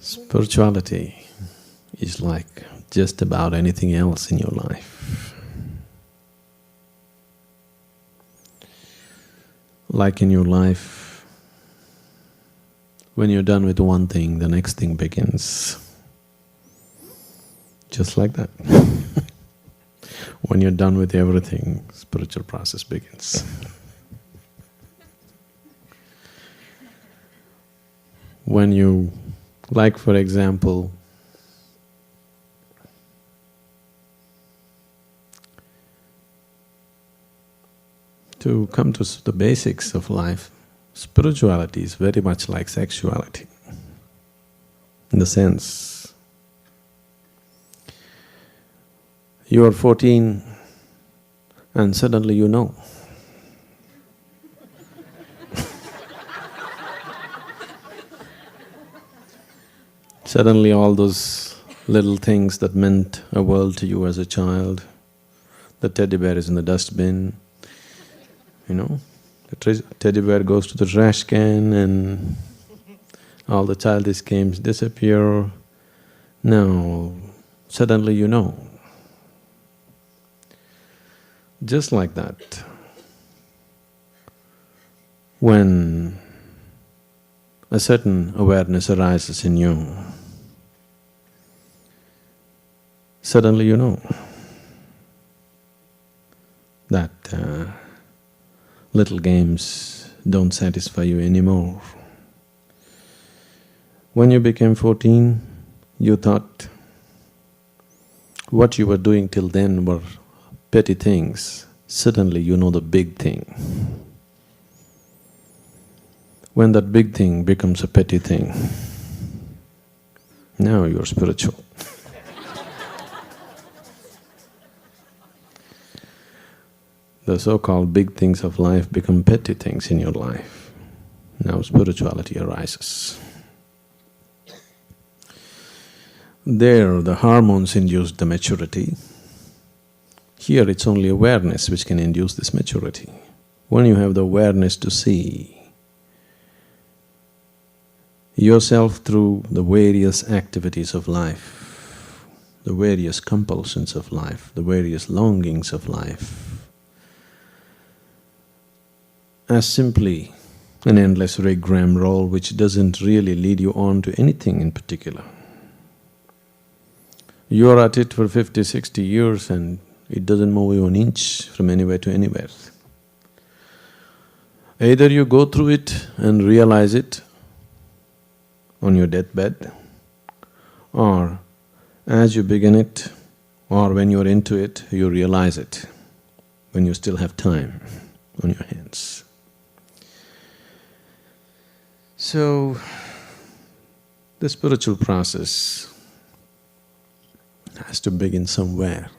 Spirituality is like just about anything else in your life. Like in your life, when you're done with one thing, the next thing begins. Just like that. When you're done with everything, spiritual process begins. When you, like for example, to come to the basics of life, spirituality is very much like sexuality, in the sense, you are 14 and suddenly you know. Suddenly all those little things that meant a world to you as a child, the teddy bear is in the dustbin, the teddy bear goes to the trash can and all the childish games disappear. Now, suddenly you know. Just like that, when a certain awareness arises in you, suddenly you know that little games don't satisfy you anymore. When you became 14, you thought what you were doing till then were petty things. Suddenly you know the big thing. When that big thing becomes a petty thing, now you're spiritual. The so-called big things of life become petty things in your life. Now spirituality arises. There the hormones induced the maturity. Here it's only awareness which can induce this maturity. When you have the awareness to see yourself through the various activities of life, the various compulsions of life, the various longings of life, as simply an endless rigmarole which doesn't really lead you on to anything in particular. You're at it for 50, 60 years and it doesn't move you an inch from anywhere to anywhere. Either you go through it and realize it on your deathbed, or as you begin it, or when you're into it, you realize it, when you still have time on your hands. So, the spiritual process has to begin somewhere.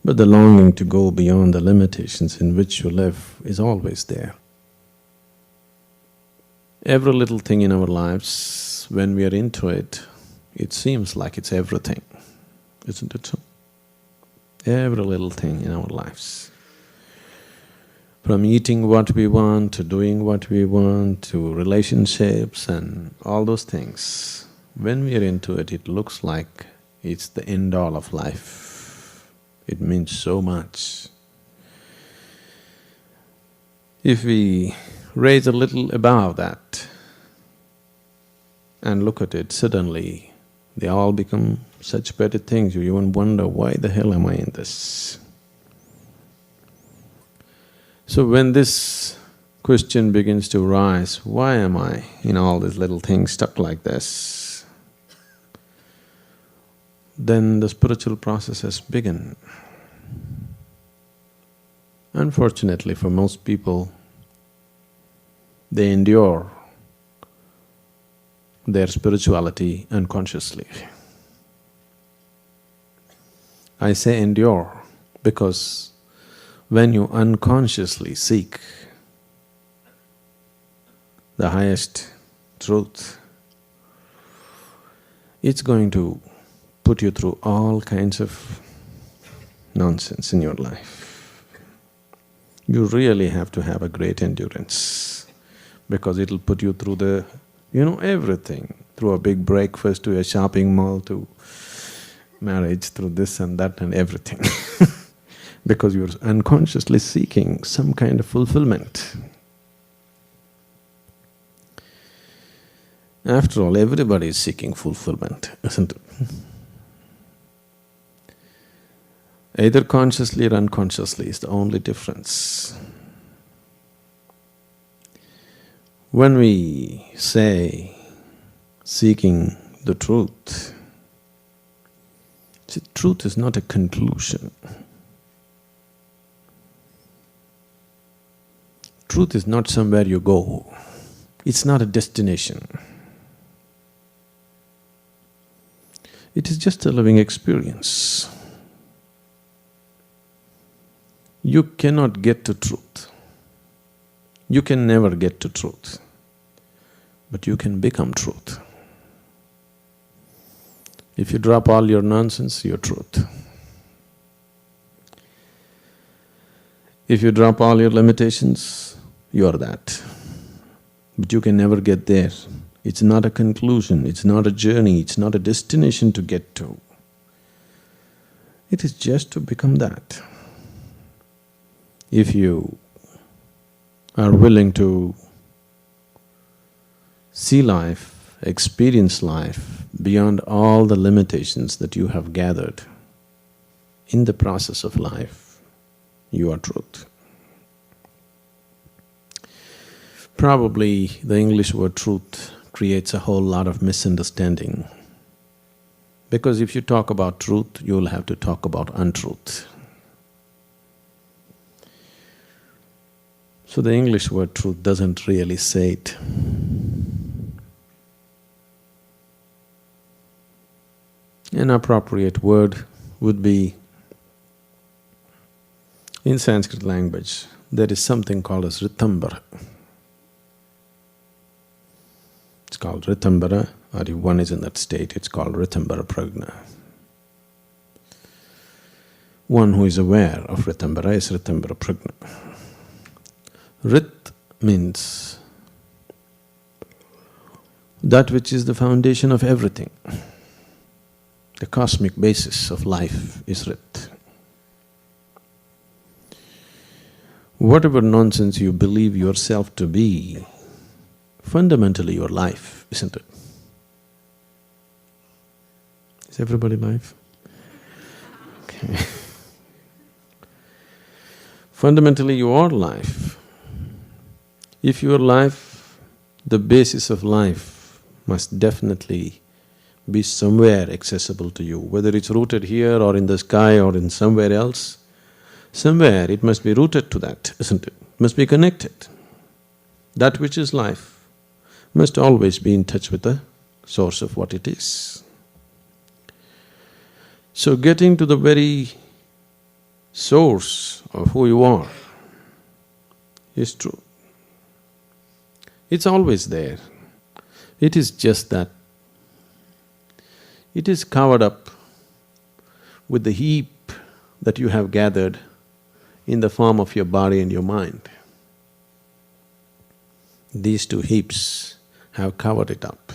But the longing to go beyond the limitations in which you live is always there. Every little thing in our lives, when we are into it, it seems like it's everything, isn't it so? Every little thing in our lives. From eating what we want, to doing what we want, to relationships and all those things. When we are into it, it looks like it's the end-all of life. It means so much. If we raise a little above that and look at it, suddenly they all become such petty things, you even wonder, why the hell am I in this? So when this question begins to arise, why am I in all these little things stuck like this? Then the spiritual process has begun. Unfortunately for most people, they endure their spirituality unconsciously. I say endure because when you unconsciously seek the highest truth, it's going to put you through all kinds of nonsense in your life. You really have to have a great endurance, because it'll put you through the You know everything, through a big breakfast to a shopping mall to marriage, through this and that and everything because you're unconsciously seeking some kind of fulfillment. After all, everybody is seeking fulfillment, isn't it? Either consciously or unconsciously is the only difference. When we say seeking the truth, see, truth is not a conclusion. Truth is not somewhere you go. It's not a destination. It is just a living experience. You cannot get to truth. You can never get to truth, but you can become truth. If you drop all your nonsense, you're truth. If you drop all your limitations, you are that. But you can never get there. It's not a conclusion, it's not a journey, it's not a destination to get to. It is just to become that. If you are willing to see life, experience life beyond all the limitations that you have gathered in the process of life, you are truth. Probably the English word truth creates a whole lot of misunderstanding, because if you talk about truth, you'll have to talk about untruth. So the English word truth doesn't really say it. An appropriate word would be, in Sanskrit language, there is something called as Ritambara. It's called Ritambara, or if one is in that state, it's called Ritambara Prajna. One who is aware of Ritambara is Ritambara Prajna. Rit means that which is the foundation of everything. The cosmic basis of life is Rit. Whatever nonsense you believe yourself to be, fundamentally your life, isn't it? Is everybody life? Okay. Fundamentally you are life. If your life, the basis of life must definitely be somewhere accessible to you, whether it's rooted here or in the sky or in somewhere else, somewhere it must be rooted to that, isn't it? It must be connected. That which is life must always be in touch with the source of what it is. So getting to the very source of who you are is true. It's always there. It is just that it is covered up with the heap that you have gathered in the form of your body and your mind. These two heaps have covered it up.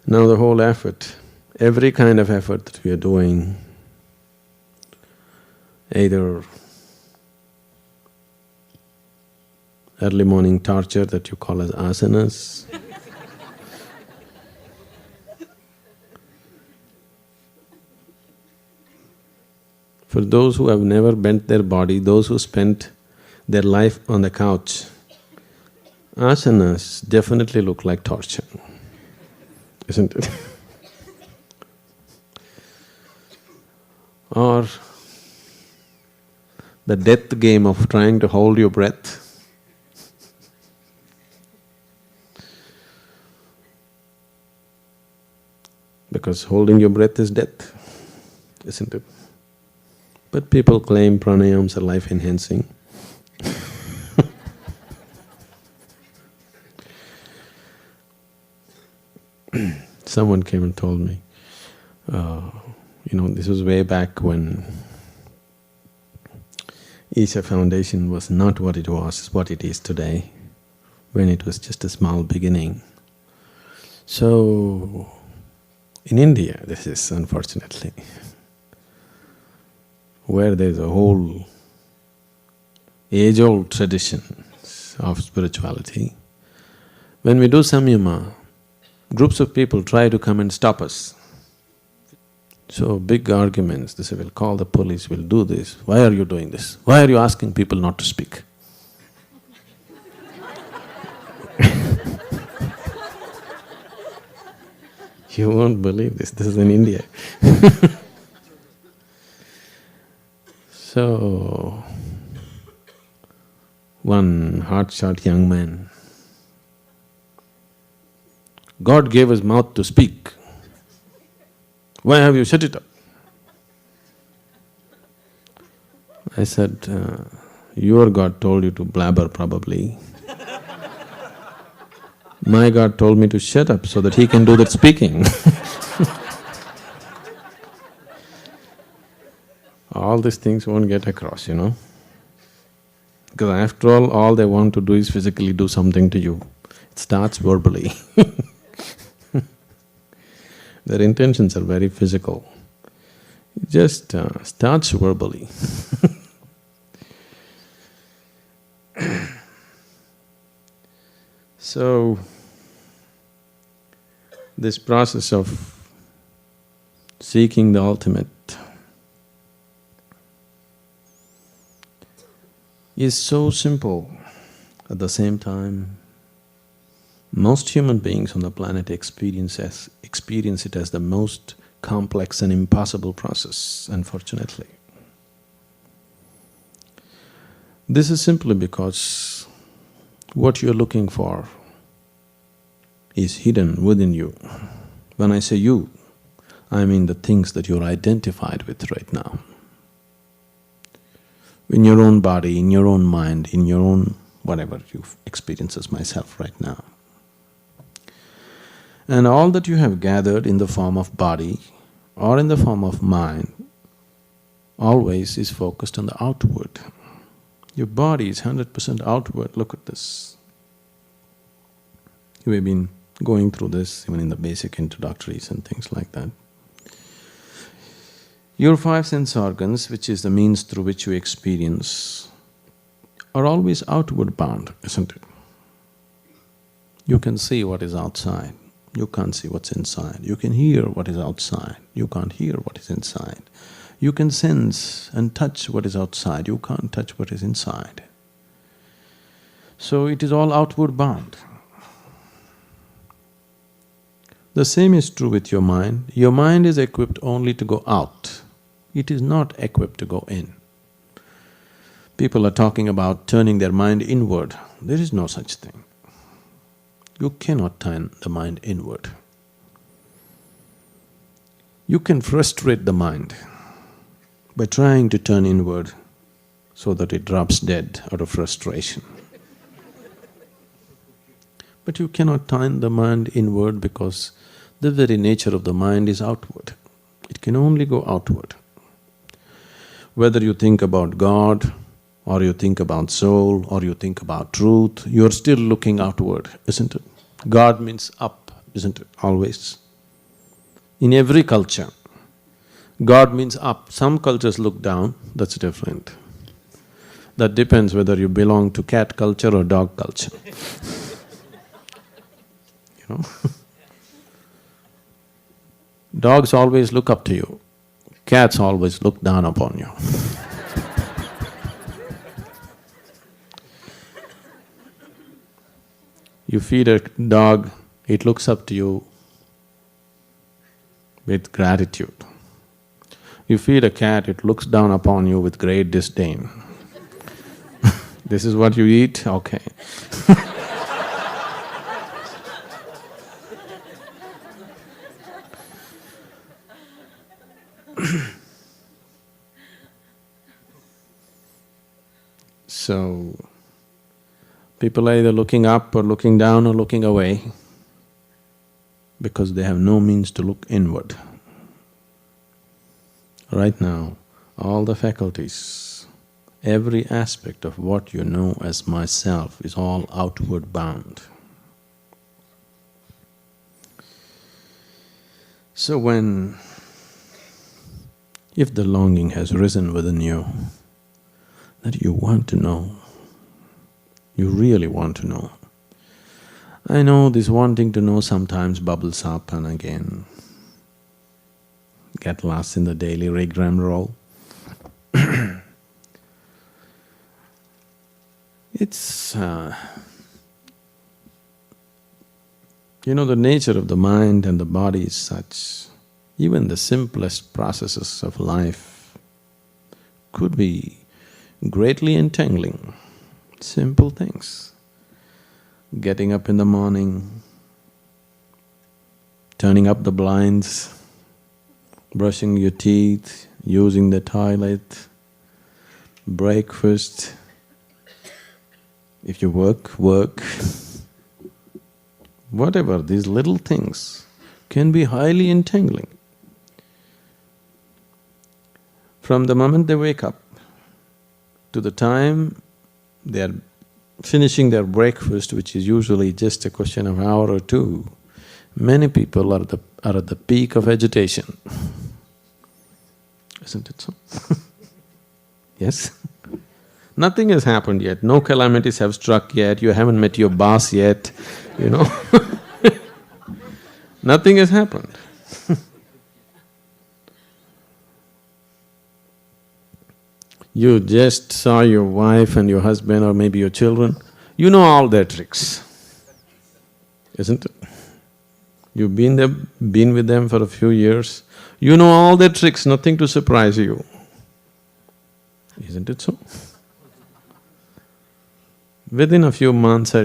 Now the whole effort, every kind of effort that we are doing, either early morning torture that you call as asanas, for those who have never bent their body, those who spent their life on the couch, asanas definitely look like torture, isn't it? Or the death game of trying to hold your breath. Because holding your breath is death, isn't it? But people claim pranayams are life-enhancing. Someone came and told me, this was way back when Isha Foundation was not what it was, what it is today. when it was just a small beginning. So, in India, this is unfortunately where there's a whole age-old tradition of spirituality. When we do samyama, groups of people try to come and stop us. So big arguments, they say, we'll call the police, we'll do this. Why are you doing this? Why are you asking people not to speak? You won't believe this is in India. So, one hotshot young man, God gave us mouth to speak. Why have you shut it up? I said, your God told you to blabber probably. My God told me to shut up so that he can do that speaking. All these things won't get across, you know. Because after all they want to do is physically do something to you. It starts verbally. Their intentions are very physical. It just starts verbally. So, this process of seeking the ultimate is so simple. At the same time, most human beings on the planet experience it as the most complex and impossible process, unfortunately. This is simply because what you're looking for is hidden within you. When I say you, I mean the things that you're identified with right now. In your own body, in your own mind, in your own whatever you experience as myself right now. And all that you have gathered in the form of body or in the form of mind always is focused on the outward. Your body is 100% outward, look at this. We've been going through this even in the basic introductories and things like that. Your five sense organs, which is the means through which you experience, are always outward bound, isn't it? You can see what is outside, you can't see what's inside. You can hear what is outside, you can't hear what is inside. You can sense and touch what is outside, you can't touch what is inside. So it is all outward bound. The same is true with your mind. Your mind is equipped only to go out. It is not equipped to go in. People are talking about turning their mind inward. There is no such thing. You cannot turn the mind inward. You can frustrate the mind by trying to turn inward so that it drops dead out of frustration. But you cannot turn the mind inward because the very nature of the mind is outward. It can only go outward. Whether you think about God, or you think about soul, or you think about truth, you're still looking outward, isn't it? God means up, isn't it, always? In every culture, God means up. Some cultures look down, that's different. That depends whether you belong to cat culture or dog culture. You know? Dogs always look up to you, cats always look down upon you. You feed a dog, it looks up to you with gratitude. You feed a cat, it looks down upon you with great disdain. This is what you eat? Okay. So, people are either looking up or looking down or looking away because they have no means to look inward. Right now, all the faculties Every aspect of what you know as myself is all outward bound. So if the longing has risen within you, that you want to know, you really want to know. I know this wanting to know sometimes bubbles up and again get lost in the daily rigmarole. It's… the nature of the mind and the body is such, even the simplest processes of life could be greatly entangling. Simple things. Getting up in the morning, turning up the blinds, brushing your teeth, using the toilet, breakfast. If you work. Whatever, these little things can be highly entangling. From the moment they wake up to the time they are finishing their breakfast, which is usually just a question of an hour or two, many people are at the peak of agitation. Isn't it so? Yes? Nothing has happened yet, no calamities have struck yet, you haven't met your boss yet, Nothing has happened. You just saw your wife and your husband or maybe your children, you know all their tricks, isn't it? You've been with them for a few years, you know all their tricks, nothing to surprise you. Isn't it so? Within a few months or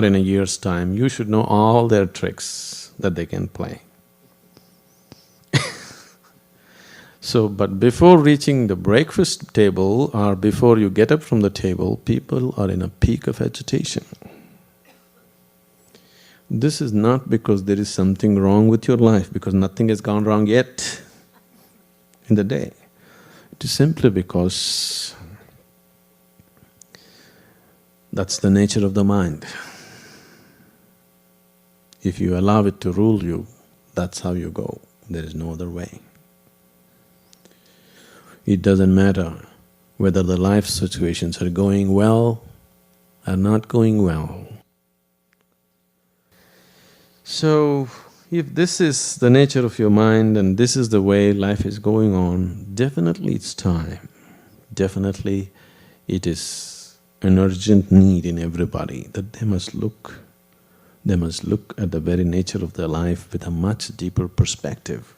in a year's time, you should know all their tricks that they can play. So, but before reaching the breakfast table or before you get up from the table, people are in a peak of agitation. This is not because there is something wrong with your life, because nothing has gone wrong yet in the day. It is simply because that's the nature of the mind. If you allow it to rule you, that's how you go, there is no other way. It doesn't matter whether the life situations are going well or not going well. So, if this is the nature of your mind and this is the way life is going on, definitely it's time. Definitely it is an urgent need in everybody that they must look at the very nature of their life with a much deeper perspective,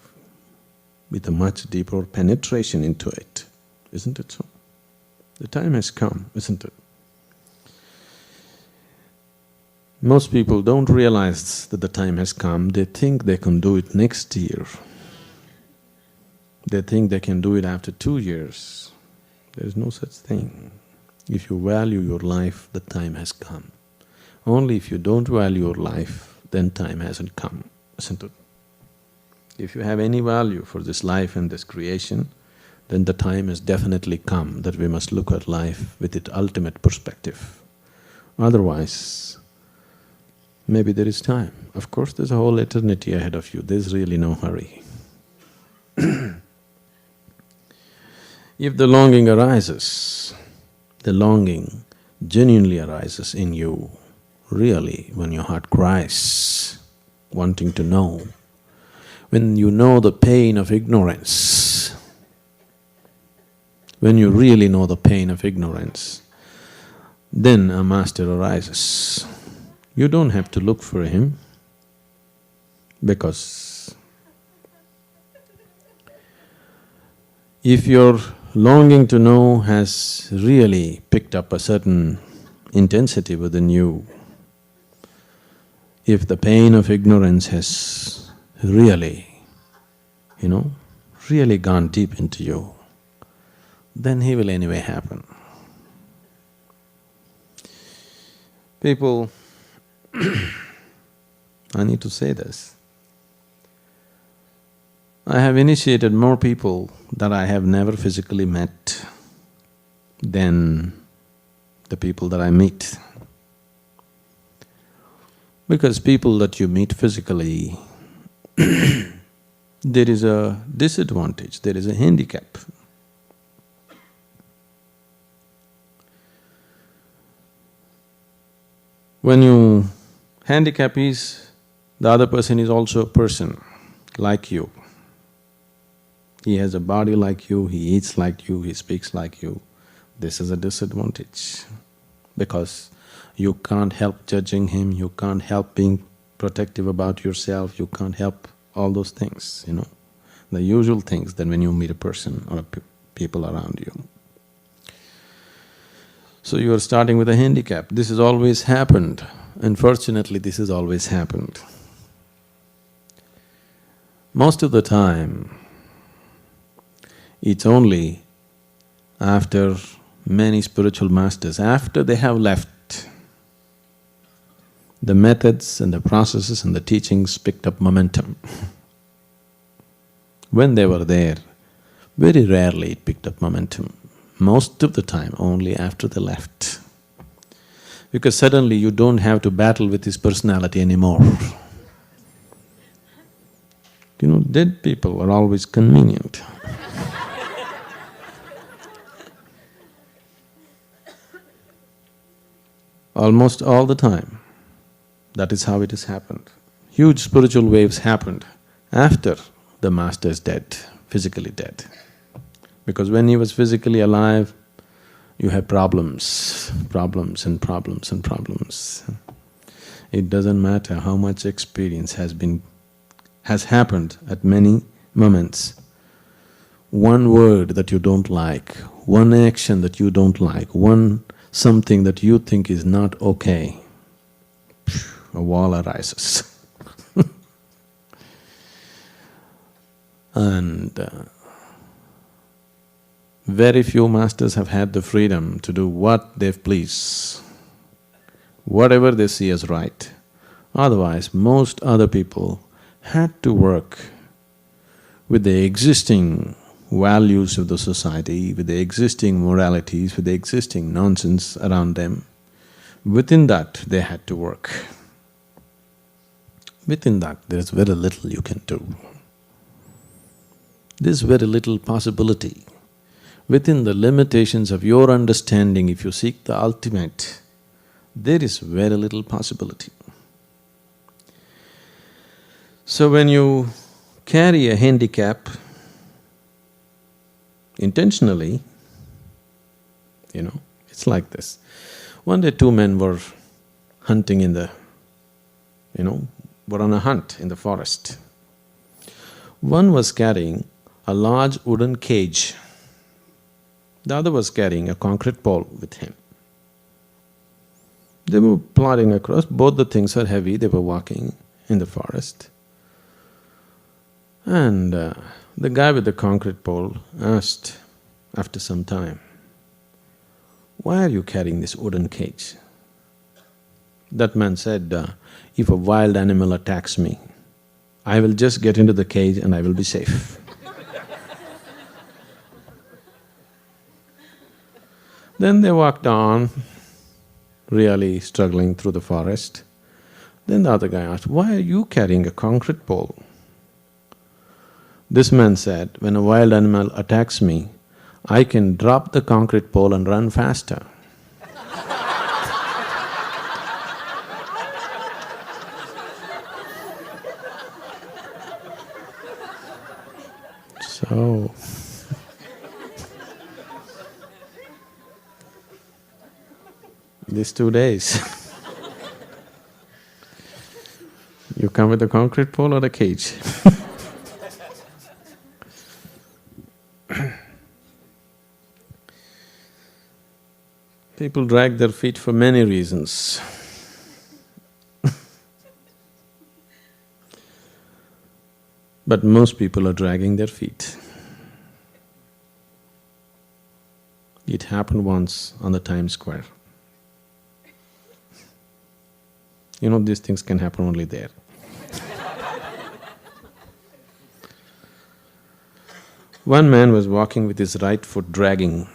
with a much deeper penetration into it, isn't it so? The time has come, isn't it? Most people don't realize that the time has come, they think they can do it next year. They think they can do it after 2 years. There is no such thing. If you value your life, the time has come. Only if you don't value your life, then time hasn't come, isn't it? If you have any value for this life and this creation, then the time has definitely come that we must look at life with its ultimate perspective. Otherwise, maybe there is time. Of course, there's a whole eternity ahead of you, there's really no hurry. If the longing arises, the longing genuinely arises in you, really, when your heart cries, wanting to know, when you know the pain of ignorance, when you really know the pain of ignorance, then a master arises. You don't have to look for him, because if your longing to know has really picked up a certain intensity within you, if the pain of ignorance has really, really gone deep into you, then he will anyway happen. People, I need to say this, I have initiated more people that I have never physically met. than the people that I meet. Because people that you meet physically, there is a disadvantage, there is a handicap. When you… handicap is, the other person is also a person like you. He has a body like you, he eats like you, he speaks like you. This is a disadvantage because you can't help judging him, you can't help being protective about yourself, you can't help all those things, the usual things that when you meet a person or people around you. So you are starting with a handicap. This has always happened. Unfortunately, this has always happened. Most of the time, it's only after many spiritual masters, after they have left, the methods and the processes and the teachings picked up momentum. When they were there, very rarely it picked up momentum. Most of the time, only after they left. Because suddenly you don't have to battle with his personality anymore. Dead people are always convenient. Almost all the time, that is how it has happened. Huge spiritual waves happened after the master is dead, physically dead. Because when he was physically alive, you have problems and problems and problems. It doesn't matter how much experience has happened at many moments. One word that you don't like, one action that you don't like, one something that you think is not okay, a wall arises. And very few masters have had the freedom to do what they please, whatever they see as right. Otherwise, most other people had to work with the existing values of the society, with the existing moralities, with the existing nonsense around them. Within that, they had to work. Within that, there is very little you can do. There's very little possibility. Within the limitations of your understanding, if you seek the ultimate, there is very little possibility. So when you carry a handicap intentionally, it's like this. One day two men were hunting in the… were on a hunt in the forest. One was carrying a large wooden cage. The other was carrying a concrete pole with him. They were plodding across, both the things were heavy, they were walking in the forest. And the guy with the concrete pole asked after some time, "Why are you carrying this wooden cage?" That man said, "If a wild animal attacks me, I will just get into the cage and I will be safe." Then they walked on, really struggling through the forest. Then the other guy asked, "Why are you carrying a concrete pole?" This man said, "When a wild animal attacks me, I can drop the concrete pole and run faster." So, these 2 days, you come with a concrete pole or a cage? People drag their feet for many reasons. But most people are dragging their feet. It happened once on the Times Square. These things can happen only there. One man was walking with his right foot dragging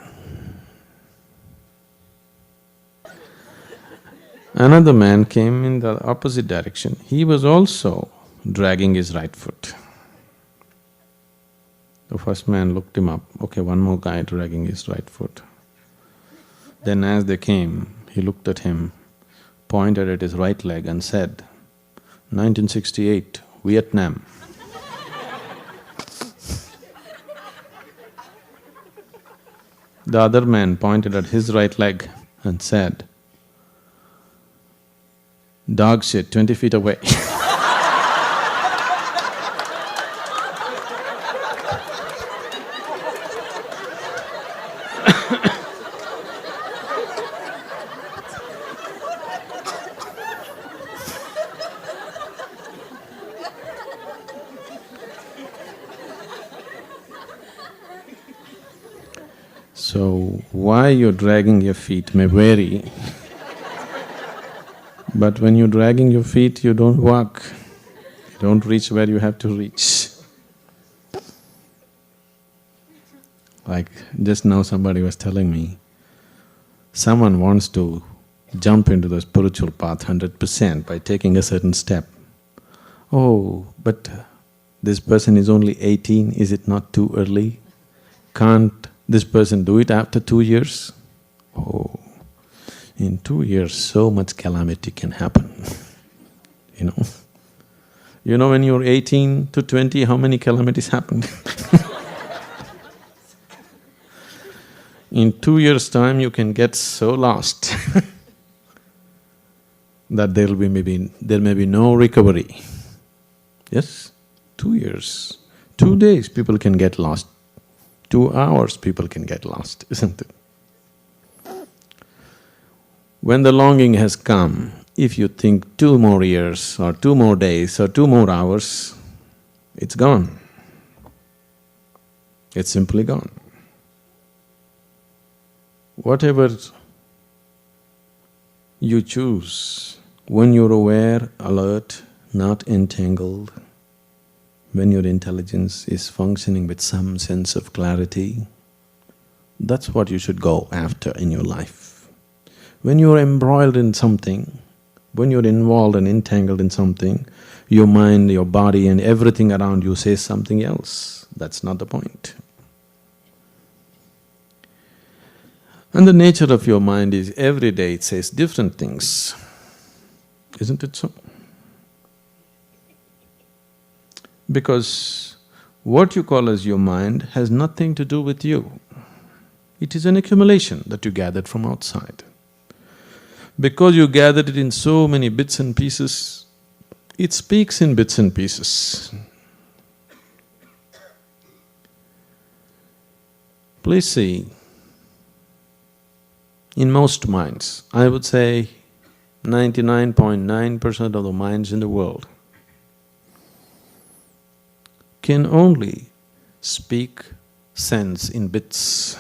Another man came in the opposite direction. He was also dragging his right foot. The first man looked him up, okay, one more guy dragging his right foot. Then as they came, he looked at him, pointed at his right leg and said, 1968, Vietnam. The other man pointed at his right leg and said, dog shit, 20 feet away. So, why you're dragging your feet may vary, but when you're dragging your feet, you don't walk, you don't reach where you have to reach. Like just now somebody was telling me, someone wants to jump into the spiritual path 100% by taking a certain step. Oh, but this person is only 18, is it not too early? Can't this person do it after 2 years? Oh, in 2 years so much calamity can happen, you know. You know when you're 18 to 20, how many calamities happened? In 2 years' time you can get so lost that there may be no recovery. Yes, 2 years, 2 days people can get lost. 2 hours people can get lost, isn't it? When the longing has come, if you think 2 more years or 2 more days or 2 more hours, it's gone. It's simply gone. Whatever you choose, when you're aware, alert, not entangled, when your intelligence is functioning with some sense of clarity, that's what you should go after in your life. When you're embroiled in something, when you're involved and entangled in something, your mind, your body and everything around you says something else. That's not the point. And the nature of your mind is every day it says different things, isn't it so? Because what you call as your mind has nothing to do with you. It is an accumulation that you gathered from outside. Because you gathered it in so many bits and pieces, it speaks in bits and pieces. Please see, in most minds, I would say 99.9% of the minds in the world can only speak sense in bits.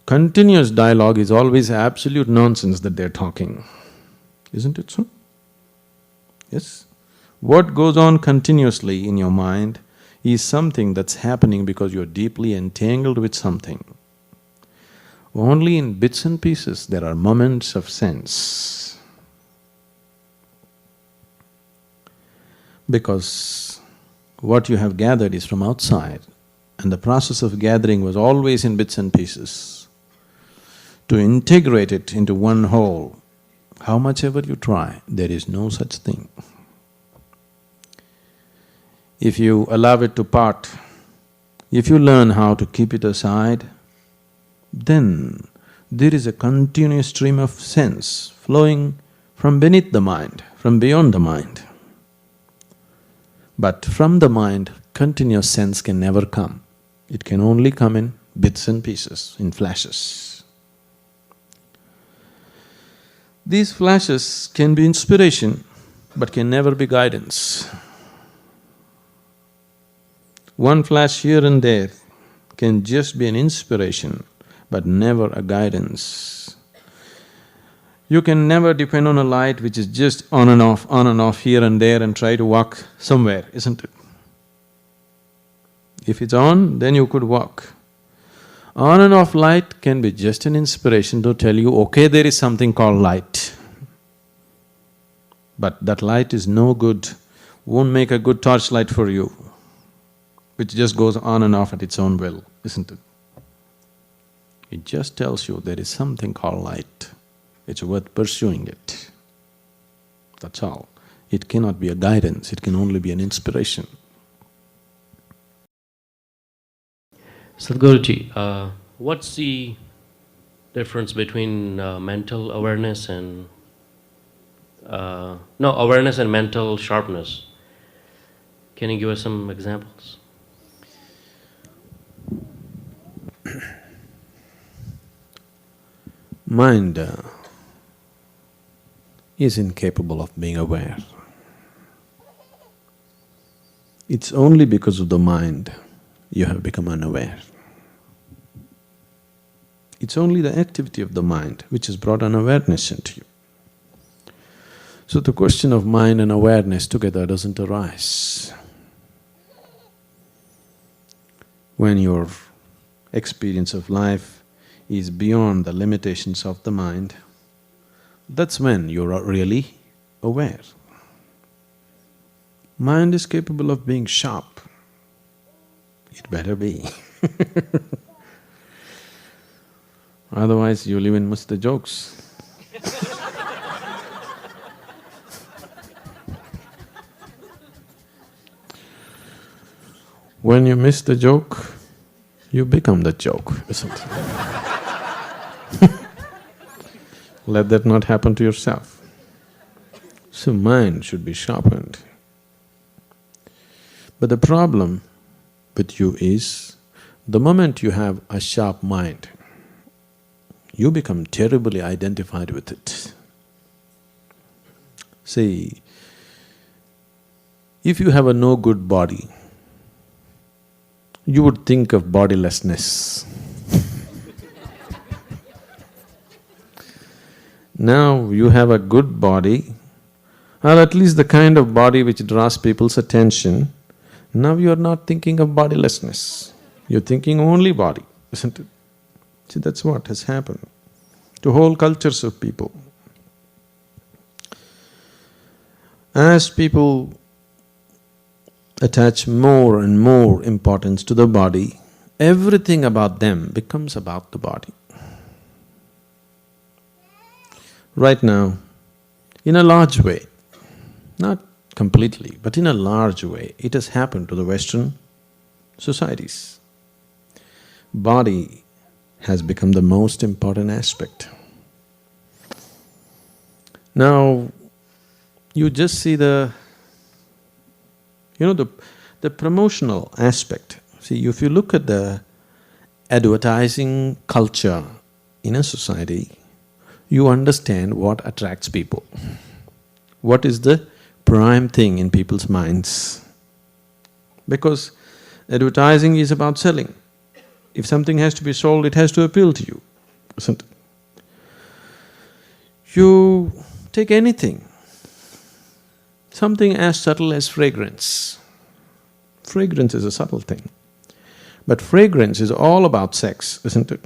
Continuous dialogue is always absolute nonsense that they're talking, isn't it so? Yes? What goes on continuously in your mind is something that's happening because you're deeply entangled with something. Only in bits and pieces there are moments of sense. Because what you have gathered is from outside, and the process of gathering was always in bits and pieces. To integrate it into one whole, how much ever you try, there is no such thing. If you allow it to part, if you learn how to keep it aside, then there is a continuous stream of sense flowing from beneath the mind, from beyond the mind. But from the mind, continuous sense can never come. It can only come in bits and pieces, in flashes. These flashes can be inspiration, but can never be guidance. One flash here and there can just be an inspiration, but never a guidance. You can never depend on a light which is just on and off here and there and try to walk somewhere, isn't it? If it's on, then you could walk. On and off light can be just an inspiration to tell you, okay, there is something called light. But that light is no good, won't make a good torchlight for you, which just goes on and off at its own will, isn't it? It just tells you there is something called light, it's worth pursuing it. That's all. It cannot be a guidance, it can only be an inspiration. Sadhguruji, what's the difference between mental awareness and awareness and mental sharpness? Can you give us some examples? Mind is incapable of being aware. It's only because of the mind you have become unaware. It's only the activity of the mind which has brought unawareness into you. So the question of mind and awareness together doesn't arise. When your experience of life is beyond the limitations of the mind, that's when you're really aware. Mind is capable of being sharp. It better be. Otherwise you'll even miss the jokes. When you miss the joke, you become the joke, isn't it? Let that not happen to yourself. So mind should be sharpened. But the problem with you is, the moment you have a sharp mind, you become terribly identified with it. See, if you have a no good body, you would think of bodilessness. Now you have a good body, or at least the kind of body which draws people's attention, now you are not thinking of bodilessness, you're thinking only body, isn't it? See, that's what has happened to whole cultures of people. As people attach more and more importance to the body, everything about them becomes about the body. Right now, in a large way, not completely, but in a large way, it has happened to the Western societies. Body has become the most important aspect. Now, you just see the promotional aspect. See, if you look at the advertising culture in a society, you understand what attracts people. What is the prime thing in people's minds? Because advertising is about selling. If something has to be sold, it has to appeal to you, isn't it? You take anything, something as subtle as fragrance. Fragrance is a subtle thing, but fragrance is all about sex, isn't it?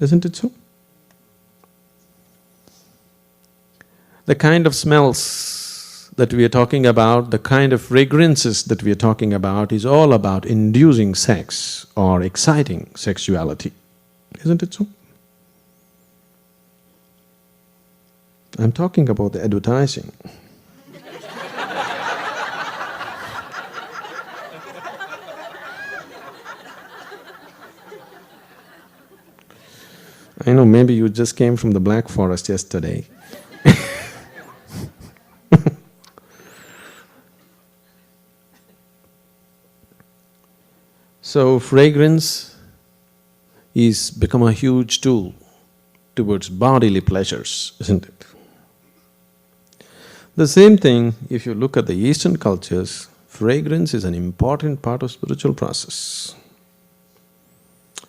Isn't it so? The kind of smells that we are talking about, the kind of fragrances that we are talking about is all about inducing sex or exciting sexuality, isn't it so? I'm talking about the advertising. I know, maybe you just came from the Black Forest yesterday. So fragrance is become a huge tool towards bodily pleasures, isn't it? The same thing, if you look at the Eastern cultures, fragrance is an important part of spiritual process.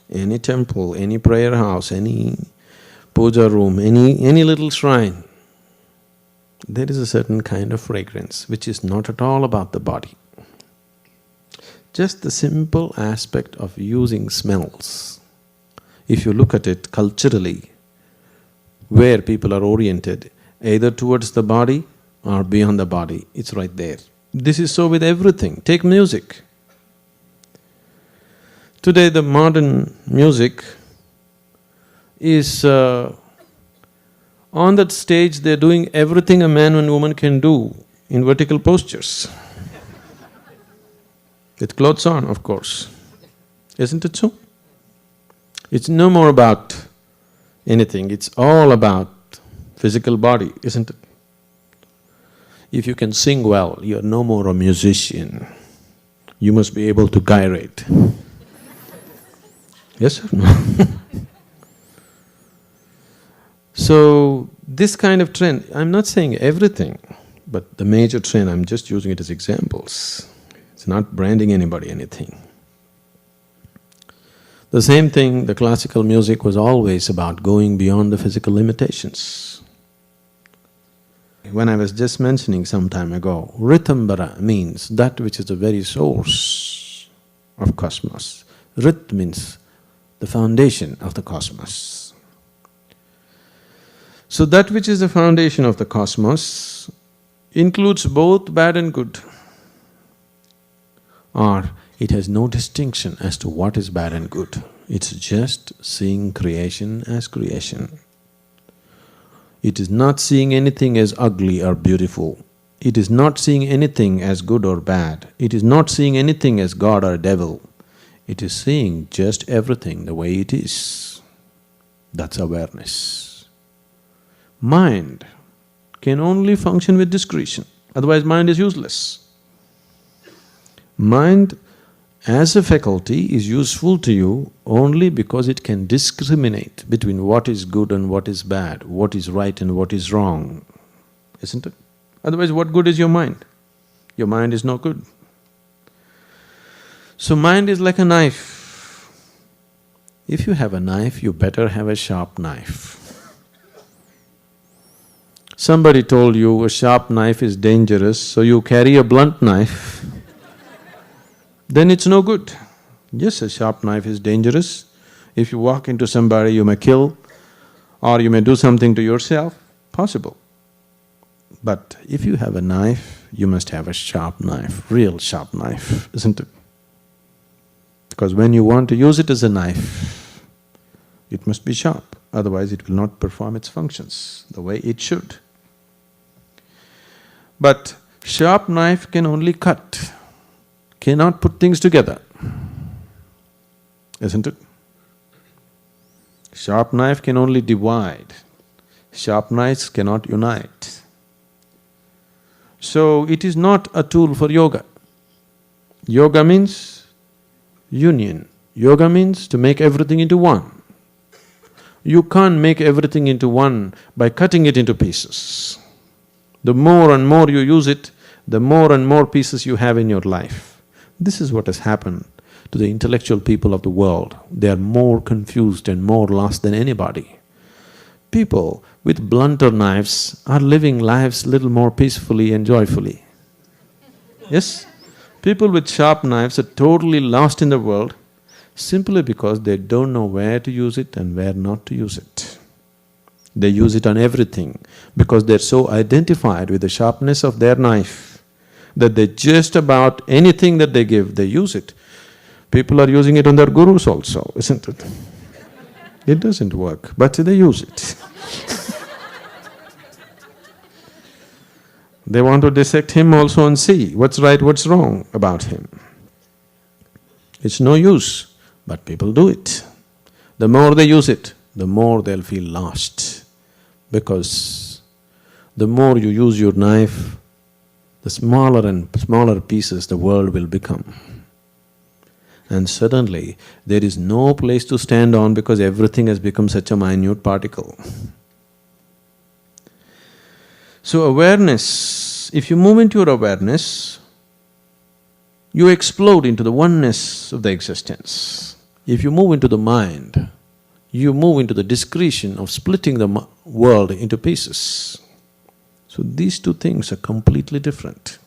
Any temple, any prayer house, any puja room, any little shrine, there is a certain kind of fragrance which is not at all about the body. Just the simple aspect of using smells. If you look at it culturally, where people are oriented, either towards the body or beyond the body, it's right there. This is so with everything. Take music. Today the modern music is on that stage they're doing everything a man and woman can do in vertical postures. With clothes on, of course. Isn't it so? It's no more about anything, it's all about physical body, isn't it? If you can sing well, you're no more a musician. You must be able to gyrate. Yes or no? So, this kind of trend, I'm not saying everything, but the major trend, I'm just using it as examples. It's not branding anybody anything. The same thing, the classical music was always about going beyond the physical limitations. When I was just mentioning some time ago, Ritambara means that which is the very source of cosmos. Rit means the foundation of the cosmos. So that which is the foundation of the cosmos includes both bad and good, or it has no distinction as to what is bad and good. It's just seeing creation as creation. It is not seeing anything as ugly or beautiful. It is not seeing anything as good or bad. It is not seeing anything as God or devil. It is seeing just everything the way it is. That's awareness. Mind can only function with discretion, otherwise mind is useless. Mind as a faculty is useful to you only because it can discriminate between what is good and what is bad, what is right and what is wrong, isn't it? Otherwise, what good is your mind? Your mind is no good. So mind is like a knife. If you have a knife, you better have a sharp knife. Somebody told you a sharp knife is dangerous, so you carry a blunt knife, then it's no good. Yes, a sharp knife is dangerous. If you walk into somebody, you may kill or you may do something to yourself, possible. But if you have a knife, you must have a sharp knife, real sharp knife, isn't it? Because when you want to use it as a knife, it must be sharp, otherwise it will not perform its functions the way it should. But sharp knife can only cut, cannot put things together, isn't it? Sharp knife can only divide, sharp knives cannot unite. So it is not a tool for yoga. Yoga means union. Yoga means to make everything into one. You can't make everything into one by cutting it into pieces. The more and more you use it, the more and more pieces you have in your life. This is what has happened to the intellectual people of the world. They are more confused and more lost than anybody. People with blunter knives are living lives little more peacefully and joyfully. Yes? People with sharp knives are totally lost in the world simply because they don't know where to use it and where not to use it. They use it on everything because they're so identified with the sharpness of their knife that they just about anything that they give, they use it. People are using it on their gurus also, isn't it? It doesn't work, but they use it. They want to dissect him also and see what's right, what's wrong about him. It's no use, but people do it. The more they use it, the more they'll feel lost. Because the more you use your knife, the smaller and smaller pieces the world will become. And suddenly, there is no place to stand on because everything has become such a minute particle. So awareness, if you move into your awareness, you explode into the oneness of the existence. If you move into the mind, you move into the discretion of splitting the world into pieces. So these two things are completely different.